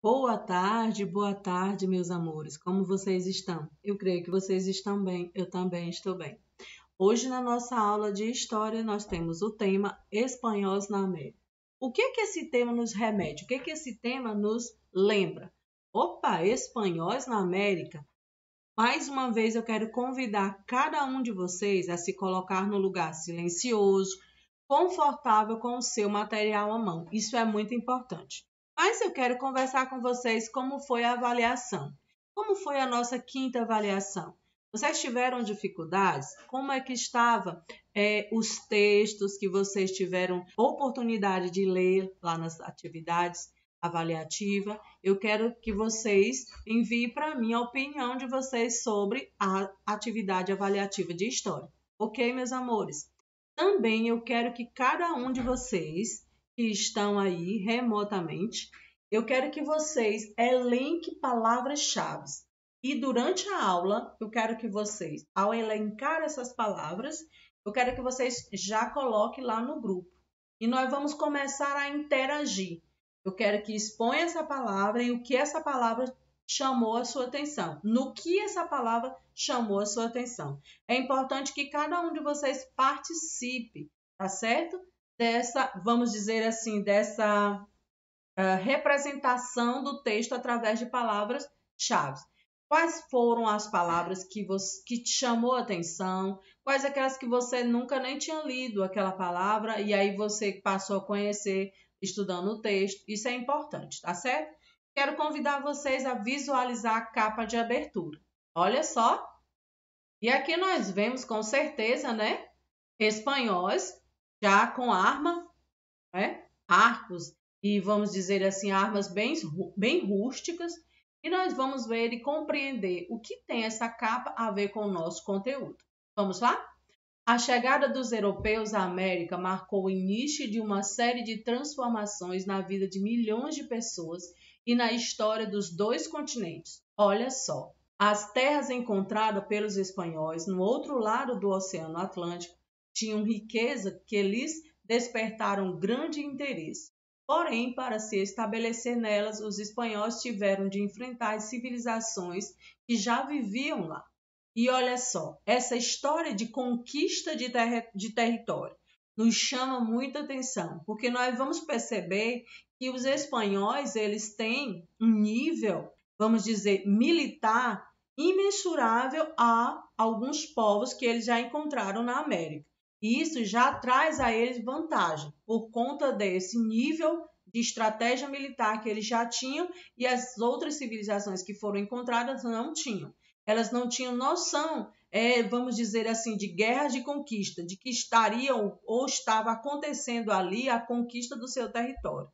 Boa tarde, meus amores. Como vocês estão? Eu creio que vocês estão bem, eu também estou bem. Hoje, na nossa aula de História, nós temos o tema Espanhóis na América. O que que esse tema nos remete? O que que esse tema nos lembra? Opa, Espanhóis na América. Mais uma vez, eu quero convidar cada um de vocês a se colocar no lugar silencioso, confortável com o seu material à mão. Isso é muito importante. Mas eu quero conversar com vocês como foi a avaliação. Como foi a nossa quinta avaliação? Vocês tiveram dificuldades? Como é que estava os textos que vocês tiveram oportunidade de ler lá nas atividades avaliativas? Eu quero que vocês enviem para mim a opinião de vocês sobre a atividade avaliativa de história. Ok, meus amores? Também eu quero que cada um de vocês que estão aí remotamente, eu quero que vocês elenquem palavras-chave. E durante a aula, eu quero que vocês, ao elencar essas palavras, eu quero que vocês já coloquem lá no grupo. E nós vamos começar a interagir. Eu quero que exponha essa palavra e o que essa palavra chamou a sua atenção. No que essa palavra chamou a sua atenção. É importante que cada um de vocês participe, tá certo? Dessa, vamos dizer assim, dessa representação do texto através de palavras-chave. Quais foram as palavras que te chamou a atenção? Quais aquelas que você nunca nem tinha lido aquela palavra e aí você passou a conhecer estudando o texto? Isso é importante, tá certo? Quero convidar vocês a visualizar a capa de abertura. Olha só. E aqui nós vemos com certeza, né? Espanhóis já com arma, né? Arcos e vamos dizer assim, armas bem rústicas. E nós vamos ver e compreender o que tem essa capa a ver com o nosso conteúdo. Vamos lá? A chegada dos europeus à América marcou o início de uma série de transformações na vida de milhões de pessoas e na história dos dois continentes. Olha só, as terras encontradas pelos espanhóis no outro lado do Oceano Atlântico tinham riqueza que lhes despertaram grande interesse. Porém, para se estabelecer nelas, os espanhóis tiveram de enfrentar as civilizações que já viviam lá. E olha só, essa história de conquista de território nos chama muita atenção, porque nós vamos perceber que os espanhóis eles têm um nível, vamos dizer, militar imensurável a alguns povos que eles já encontraram na América. E isso já traz a eles vantagem, por conta desse nível de estratégia militar que eles já tinham e as outras civilizações que foram encontradas não tinham. Elas não tinham noção, vamos dizer assim, de guerra de conquista, de que estariam ou estava acontecendo ali a conquista do seu território.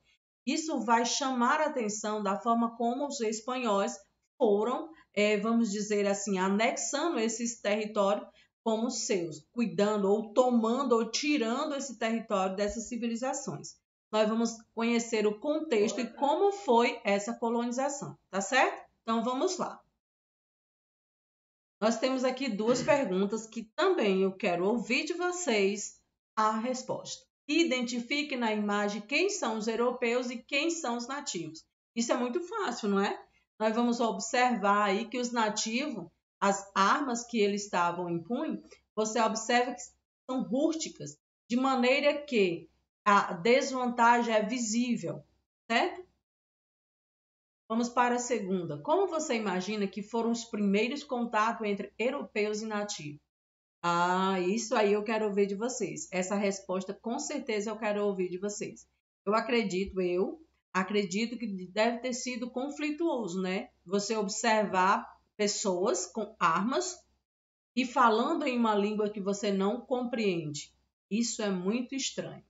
Isso vai chamar a atenção da forma como os espanhóis foram, vamos dizer assim, anexando esses territórios como seus, cuidando ou tomando ou tirando esse território dessas civilizações. Nós vamos conhecer o contexto e como foi essa colonização, tá certo? Então vamos lá. Nós temos aqui duas perguntas que também eu quero ouvir de vocês a resposta. Identifique na imagem quem são os europeus e quem são os nativos. Isso é muito fácil, não é? Nós vamos observar aí que os nativos, as armas que eles estavam em punho, você observa que são rústicas, de maneira que a desvantagem é visível, certo? Vamos para a segunda. Como você imagina que foram os primeiros contatos entre europeus e nativos? Ah, isso aí eu quero ouvir de vocês. Essa resposta com certeza eu quero ouvir de vocês. Eu acredito que deve ter sido conflituoso, né? Você observar pessoas com armas e falando em uma língua que você não compreende. Isso é muito estranho.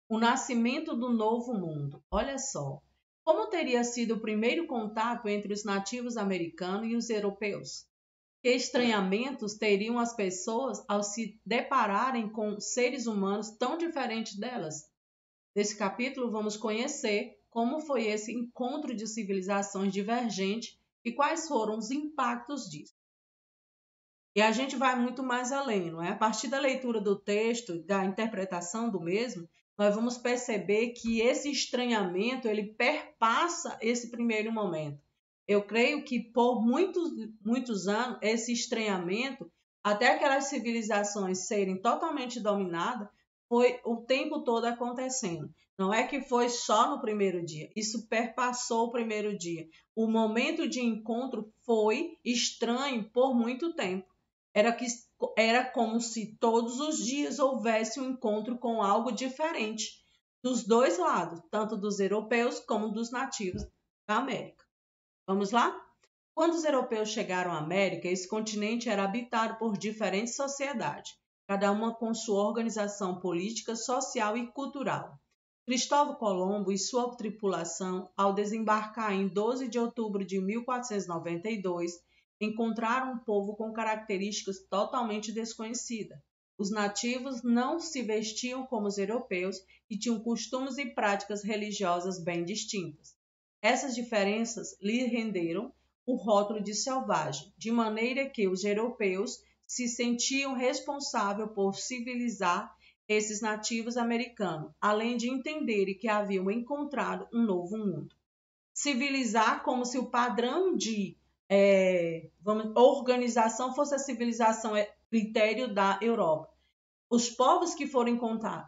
O nascimento do novo mundo. Olha só. Como teria sido o primeiro contato entre os nativos americanos e os europeus? Que estranhamentos teriam as pessoas ao se depararem com seres humanos tão diferentes delas? Nesse capítulo, vamos conhecer como foi esse encontro de civilizações divergentes e quais foram os impactos disso. E a gente vai muito mais além, não é? A partir da leitura do texto, da interpretação do mesmo, nós vamos perceber que esse estranhamento ele perpassa esse primeiro momento. Eu creio que por muitos anos esse estranhamento, até aquelas civilizações serem totalmente dominadas, foi o tempo todo acontecendo. Não é que foi só no primeiro dia, isso perpassou o primeiro dia. O momento de encontro foi estranho por muito tempo. Era como se todos os dias houvesse um encontro com algo diferente dos dois lados, tanto dos europeus como dos nativos da América. Vamos lá? Quando os europeus chegaram à América, esse continente era habitado por diferentes sociedades, cada uma com sua organização política, social e cultural. Cristóvão Colombo e sua tripulação, ao desembarcar em 12 de outubro de 1492, encontraram um povo com características totalmente desconhecidas. Os nativos não se vestiam como os europeus e tinham costumes e práticas religiosas bem distintas. Essas diferenças lhe renderam o rótulo de selvagem, de maneira que os europeus se sentiam responsáveis por civilizar esses nativos americanos, além de entenderem que haviam encontrado um novo mundo. Civilizar como se o padrão de organização fosse a civilização critério da Europa. Os povos que foram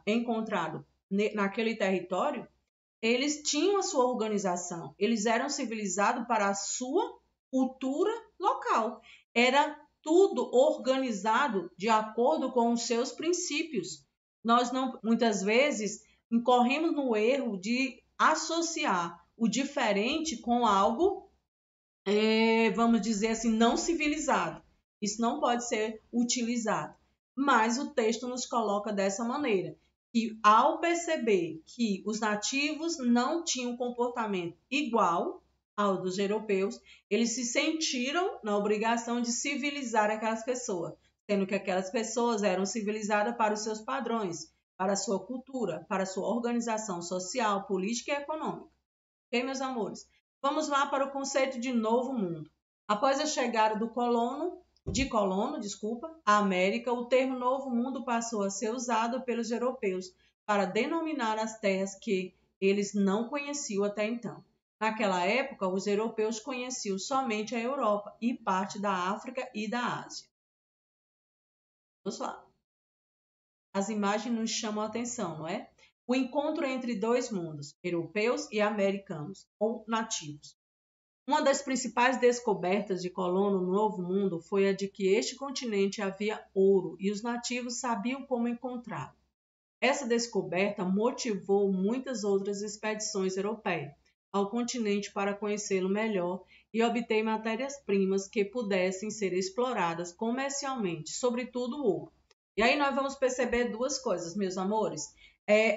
encontrados naquele território, eles tinham a sua organização, eles eram civilizados para a sua cultura local. Era tudo organizado de acordo com os seus princípios. Nós não, muitas vezes, incorremos no erro de associar o diferente com algo, vamos dizer assim, não civilizado. Isso não pode ser utilizado. Mas o texto nos coloca dessa maneira, que ao perceber que os nativos não tinham comportamento igual ao dos europeus, eles se sentiram na obrigação de civilizar aquelas pessoas, sendo que aquelas pessoas eram civilizadas para os seus padrões, para a sua cultura, para a sua organização social, política e econômica. Ok, meus amores? Vamos lá para o conceito de novo mundo. Após a chegada de colono, à América, o termo novo mundo passou a ser usado pelos europeus para denominar as terras que eles não conheciam até então. Naquela época, os europeus conheciam somente a Europa e parte da África e da Ásia. Vamos lá. As imagens nos chamam a atenção, não é? O encontro entre dois mundos, europeus e americanos, ou nativos. Uma das principais descobertas de Colombo no Novo Mundo foi a de que este continente havia ouro e os nativos sabiam como encontrá-lo. Essa descoberta motivou muitas outras expedições europeias ao continente para conhecê-lo melhor e obter matérias-primas que pudessem ser exploradas comercialmente, sobretudo o ouro. E aí nós vamos perceber duas coisas, meus amores.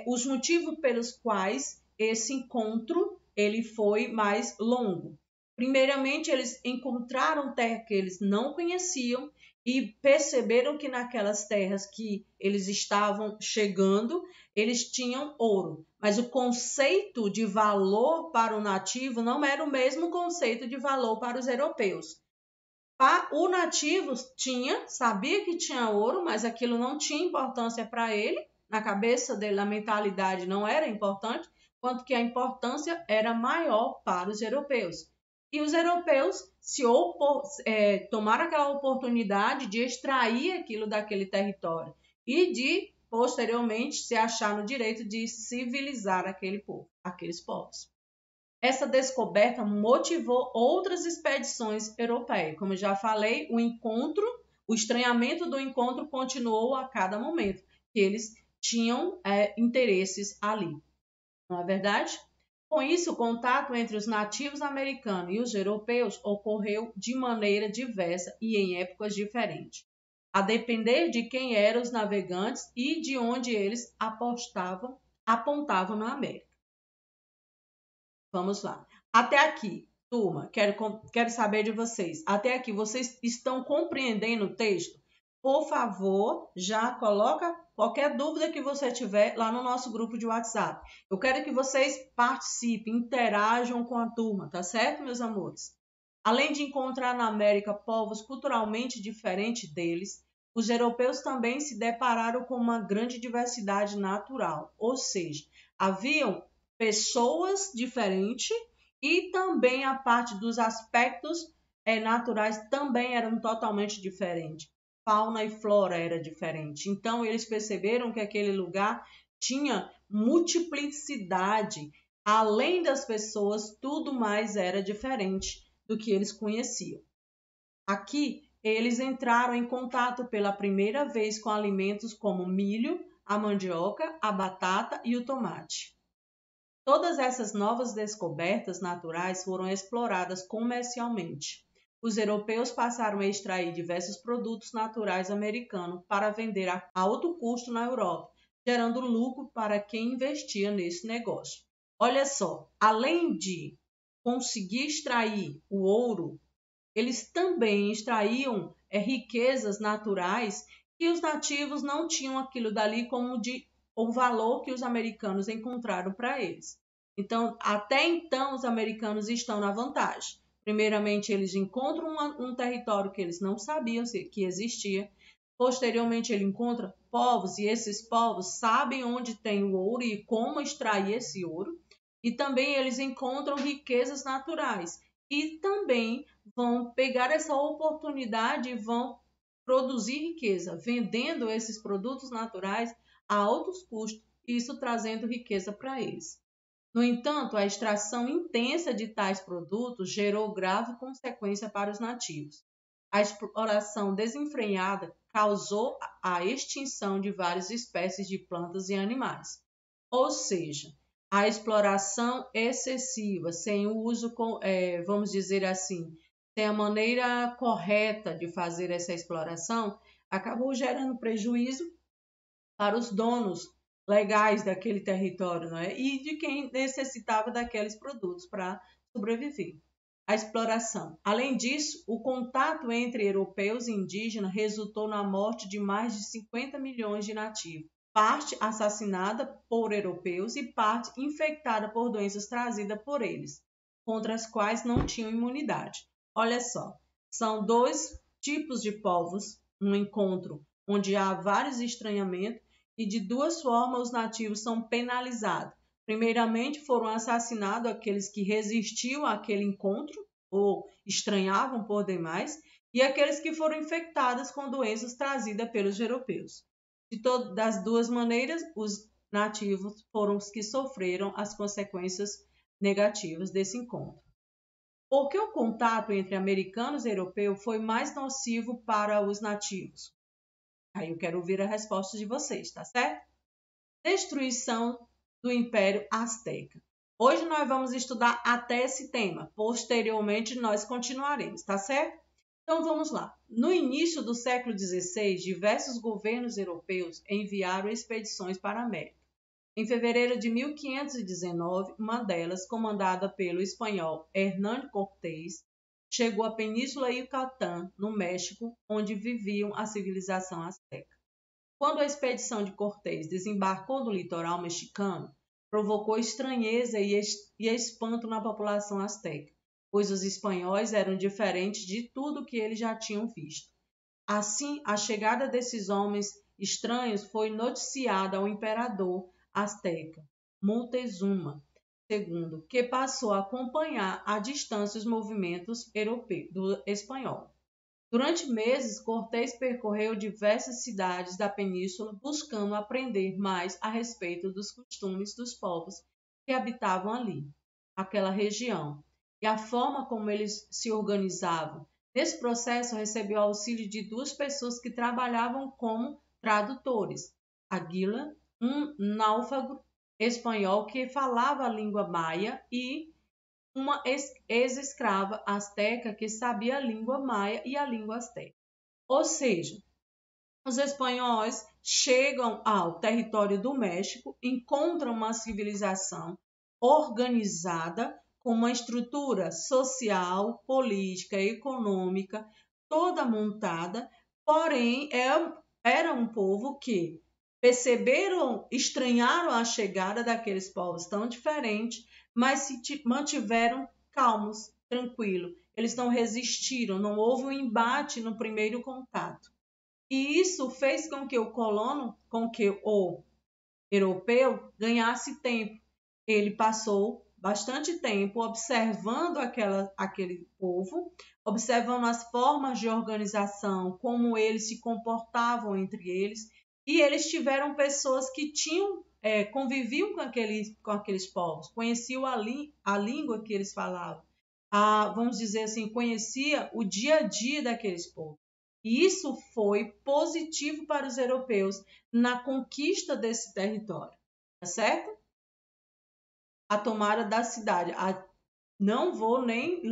Os motivos pelos quais esse encontro ele foi mais longo. Primeiramente, eles encontraram terra que eles não conheciam e perceberam que naquelas terras que eles estavam chegando, eles tinham ouro. Mas o conceito de valor para o nativo não era o mesmo conceito de valor para os europeus. O nativo sabia que tinha ouro, mas aquilo não tinha importância para ele. Na cabeça dele, a mentalidade não era importante, quanto que a importância era maior para os europeus. E os europeus tomaram aquela oportunidade de extrair aquilo daquele território e de, posteriormente, se achar no direito de civilizar aqueles povos. Essa descoberta motivou outras expedições europeias. Como eu já falei, o estranhamento do encontro continuou a cada momento, que eles tinham interesses ali. Não é verdade? Com isso, o contato entre os nativos americanos e os europeus ocorreu de maneira diversa e em épocas diferentes, a depender de quem eram os navegantes e de onde eles apontavam na América. Vamos lá. Até aqui, turma, quero saber de vocês. Até aqui, vocês estão compreendendo o texto? Por favor, já coloca qualquer dúvida que você tiver lá no nosso grupo de WhatsApp. Eu quero que vocês participem, interajam com a turma, tá certo, meus amores? Além de encontrar na América povos culturalmente diferentes deles, os europeus também se depararam com uma grande diversidade natural, ou seja, haviam pessoas diferentes e também a parte dos aspectos naturais também eram totalmente diferentes. Fauna e flora era diferente. Então, eles perceberam que aquele lugar tinha multiplicidade. Além das pessoas, tudo mais era diferente do que eles conheciam. Aqui, eles entraram em contato pela primeira vez com alimentos como o milho, a mandioca, a batata e o tomate. Todas essas novas descobertas naturais foram exploradas comercialmente. Os europeus passaram a extrair diversos produtos naturais americanos para vender a alto custo na Europa, gerando lucro para quem investia nesse negócio. Olha só, além de conseguir extrair o ouro, eles também extraíam riquezas naturais que os nativos não tinham aquilo dali como o valor que os americanos encontraram para eles. Então, até então, os americanos estão na vantagem. Primeiramente, eles encontram um território que eles não sabiam que existia. Posteriormente, ele encontra povos e esses povos sabem onde tem o ouro e como extrair esse ouro. E também eles encontram riquezas naturais e também vão pegar essa oportunidade e vão produzir riqueza, vendendo esses produtos naturais a altos custos, isso trazendo riqueza para eles. No entanto, a extração intensa de tais produtos gerou grave consequência para os nativos. A exploração desenfreada causou a extinção de várias espécies de plantas e animais. Ou seja, a exploração excessiva, sem o uso, vamos dizer assim, sem a maneira correta de fazer essa exploração, acabou gerando prejuízo para os donos legais daquele território, não é? E de quem necessitava daqueles produtos para sobreviver. A exploração. Além disso, o contato entre europeus e indígenas resultou na morte de mais de 50 milhões de nativos, parte assassinada por europeus e parte infectada por doenças trazidas por eles, contra as quais não tinham imunidade. Olha só, são dois tipos de povos, um encontro onde há vários estranhamentos e de duas formas os nativos são penalizados. Primeiramente, foram assassinados aqueles que resistiam àquele encontro ou estranhavam por demais, e aqueles que foram infectados com doenças trazidas pelos europeus. Das duas maneiras, os nativos foram os que sofreram as consequências negativas desse encontro. Por que o contato entre americanos e europeus foi mais nocivo para os nativos? Aí eu quero ouvir a resposta de vocês, tá certo? Destruição do Império Azteca. Hoje nós vamos estudar até esse tema. Posteriormente nós continuaremos, tá certo? Então vamos lá. No início do século XVI, diversos governos europeus enviaram expedições para a América. Em fevereiro de 1519, uma delas, comandada pelo espanhol Hernán Cortés, chegou à Península Yucatán, no México, onde viviam a civilização azteca. Quando a expedição de Cortés desembarcou no litoral mexicano, provocou estranheza e espanto na população azteca, pois os espanhóis eram diferentes de tudo que eles já tinham visto. Assim, a chegada desses homens estranhos foi noticiada ao imperador azteca, Montezuma II, que passou a acompanhar à distância os movimentos europeus do espanhol. Durante meses, Cortés percorreu diversas cidades da península buscando aprender mais a respeito dos costumes dos povos que habitavam ali, aquela região, e a forma como eles se organizavam. Nesse processo, recebeu auxílio de duas pessoas que trabalhavam como tradutores. Aguila, um náufrago espanhol que falava a língua maia, e uma ex-escrava asteca que sabia a língua maia e a língua asteca. Ou seja, os espanhóis chegam ao território do México, encontram uma civilização organizada, com uma estrutura social, política, econômica, toda montada, porém era um povo que perceberam, estranharam a chegada daqueles povos tão diferentes, mas se mantiveram calmos, tranquilos. Eles não resistiram, não houve um embate no primeiro contato. E isso fez com que o colono, com que o europeu ganhasse tempo. Ele passou bastante tempo observando aquele povo, observando as formas de organização, como eles se comportavam entre eles, e eles tiveram pessoas que conviviam com aqueles povos, conheciam a língua que eles falavam, vamos dizer assim, conhecia o dia a dia daqueles povos. E isso foi positivo para os europeus na conquista desse território, tá certo? A tomada da cidade. Não vou nem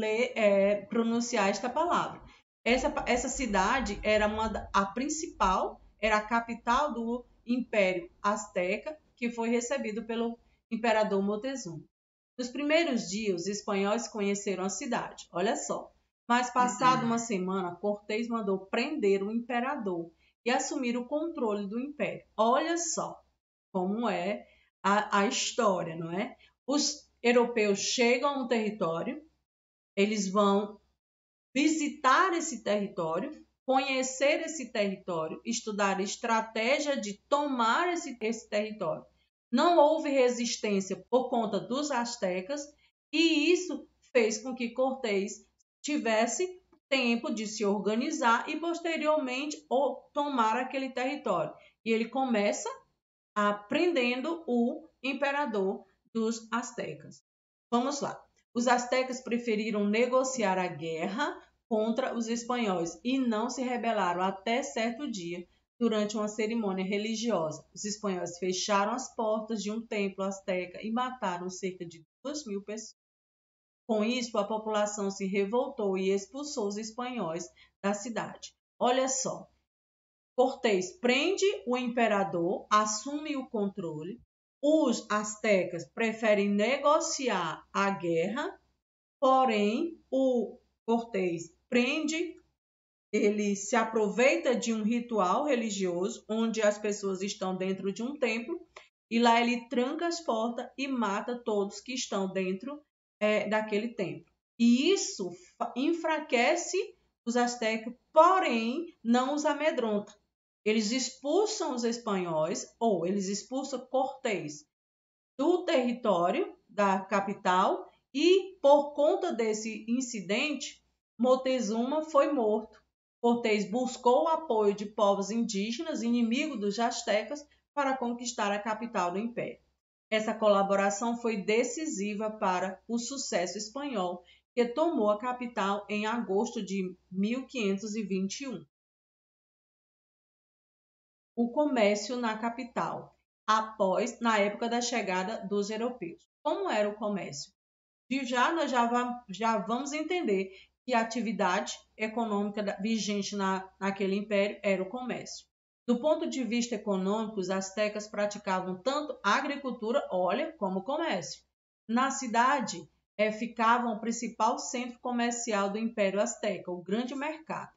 pronunciar esta palavra. Essa cidade era a principal, era a capital do Império Azteca, que foi recebido pelo imperador Moctezuma. Nos primeiros dias, os espanhóis conheceram a cidade, olha só. Mas passada uma semana, Cortés mandou prender o imperador e assumir o controle do império. Olha só como é a história, não é? Os europeus chegam no território, eles vão visitar esse território, conhecer esse território, estudar a estratégia de tomar esse território. Não houve resistência por conta dos astecas e isso fez com que Cortés tivesse tempo de se organizar e posteriormente tomar aquele território. E ele começa prendendo o imperador dos astecas. Vamos lá. Os astecas preferiram negociar a guerra contra os espanhóis e não se rebelaram até certo dia, durante uma cerimônia religiosa. Os espanhóis fecharam as portas de um templo asteca e mataram cerca de 2.000 pessoas. Com isso, a população se revoltou e expulsou os espanhóis da cidade. Olha só, Cortés prende o imperador, assume o controle. Os astecas preferem negociar a guerra, porém o Cortés prende, ele se aproveita de um ritual religioso onde as pessoas estão dentro de um templo e lá ele tranca as portas e mata todos que estão dentro daquele templo. E isso enfraquece os astecas, porém não os amedronta. Eles expulsam os espanhóis, ou eles expulsam Cortés do território da capital e, por conta desse incidente, Moctezuma foi morto. Cortés buscou o apoio de povos indígenas, inimigos dos astecas, para conquistar a capital do império. Essa colaboração foi decisiva para o sucesso espanhol, que tomou a capital em agosto de 1521. O comércio na capital, na época da chegada dos europeus. Como era o comércio? Nós já vamos entender que a atividade econômica vigente naquele império era o comércio. Do ponto de vista econômico, os astecas praticavam tanto a agricultura, como o comércio. Na cidade, ficava o principal centro comercial do Império Azteca, o Grande Mercado.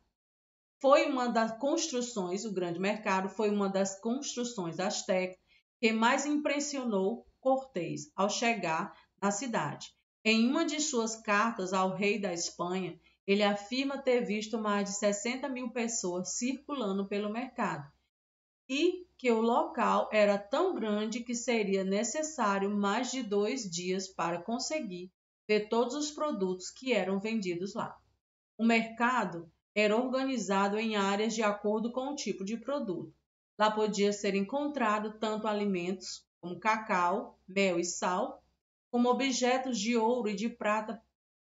O Grande Mercado foi uma das construções astecas que mais impressionou Cortés ao chegar na cidade. Em uma de suas cartas ao rei da Espanha, ele afirma ter visto mais de 60.000 pessoas circulando pelo mercado e que o local era tão grande que seria necessário mais de 2 dias para conseguir ver todos os produtos que eram vendidos lá. O mercado era organizado em áreas de acordo com o tipo de produto. Lá podia ser encontrado tanto alimentos como cacau, mel e sal, como objetos de ouro e de prata,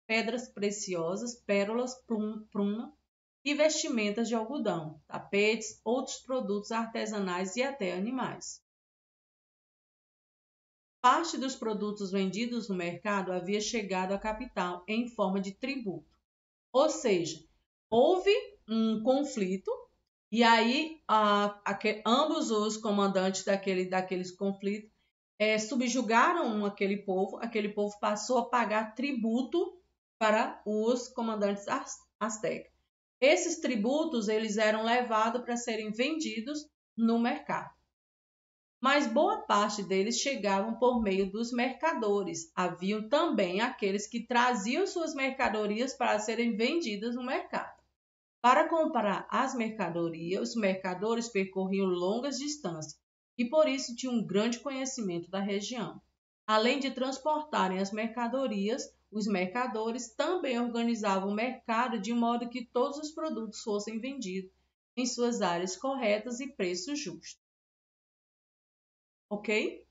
pedras preciosas, pérolas, pruma e vestimentas de algodão, tapetes, outros produtos artesanais e até animais. Parte dos produtos vendidos no mercado havia chegado à capital em forma de tributo. Ou seja, houve um conflito e aí ambos os comandantes daqueles conflitos subjugaram aquele povo passou a pagar tributo para os comandantes astecas. Esses tributos eles eram levados para serem vendidos no mercado. Mas boa parte deles chegavam por meio dos mercadores. Haviam também aqueles que traziam suas mercadorias para serem vendidas no mercado. Para comprar as mercadorias, os mercadores percorriam longas distâncias e por isso tinham um grande conhecimento da região. Além de transportarem as mercadorias, os mercadores também organizavam o mercado de modo que todos os produtos fossem vendidos em suas áreas corretas e preços justos. Ok?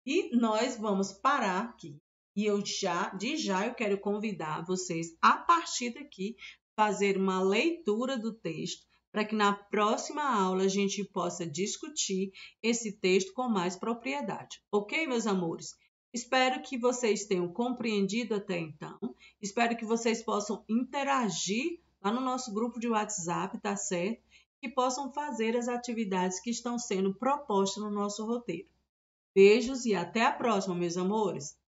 E nós vamos parar aqui. E eu eu quero convidar vocês a partir daqui fazer uma leitura do texto para que na próxima aula a gente possa discutir esse texto com mais propriedade. Ok, meus amores? Espero que vocês tenham compreendido até então. Espero que vocês possam interagir lá no nosso grupo de WhatsApp, tá certo? E possam fazer as atividades que estão sendo propostas no nosso roteiro. Beijos e até a próxima, meus amores!